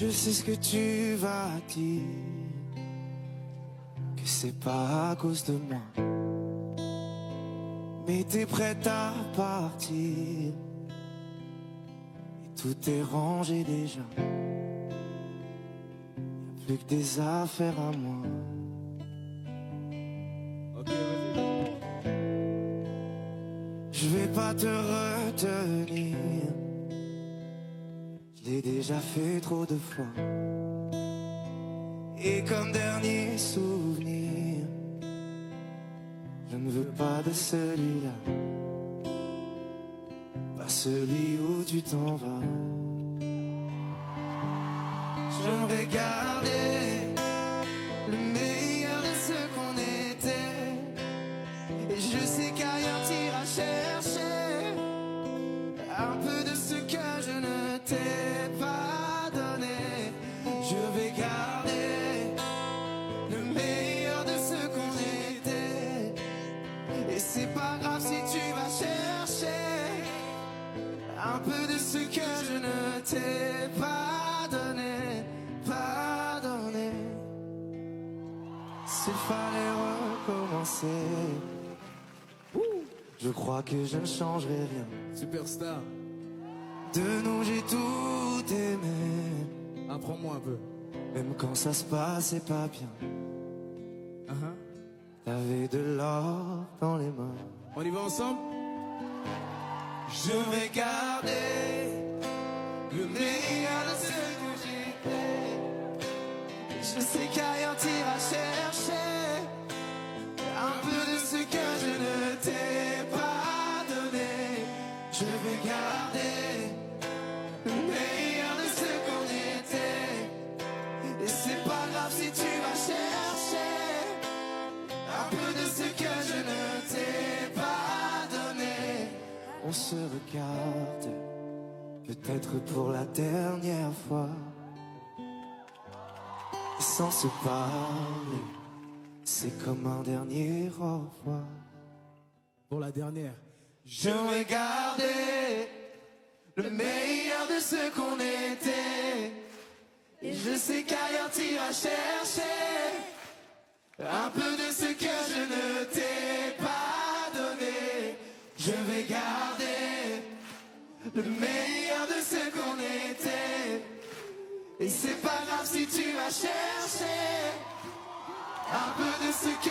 Je sais ce que tu vas dire, que c'est pas à cause de moi. Mais t'es prête à partir, et tout est rangé déjà. Y'a plus que des affaires à moi. Ok, vas-y. Je vais pas te retenir, je l'ai déjà fait trop de fois. Et comme dernier souvenir, je ne veux pas de celui-là, pas celui où tu t'en vas. J'aimerais garder le meilleur de ce qu'on était, et je sais qu'ailleurs t'iras chercher un peu de ce que je ne t'ai pas donné. Je vais garder le meilleur de ce qu'on était, et c'est pas grave si tu vas chercher un peu de ce que je ne t'ai pas donné, pas donné. S'il fallait recommencer, je crois que je ne changerai rien. Superstar, De nous j'ai tout aimé, apprends-moi un peu. même quand ça se passait pas bien. Uh-huh. T'avais de l'or dans les mains. On y va ensemble? Je vais garder le meilleur de ce que j'étais. Je sais qu'ailleurs t'iras chercher un peu de ce que je ne t'ai pas donné. Je vais garder le meilleur de ce qu'on était, et c'est pas grave si tu vas chercher un peu de ce que je ne t'ai pas donné. On se regarde, peut-être pour la dernière fois, et sans se parler, c'est comme un dernier au revoir. Pour la dernière. Je vais garder le meilleur de ce qu'on était, et je sais qu'ailleurs t'iras chercher un peu de ce que je ne t'ai pas donné. Je vais garder le meilleur de ce qu'on était, et c'est pas grave si tu vas chercher un peu de ce que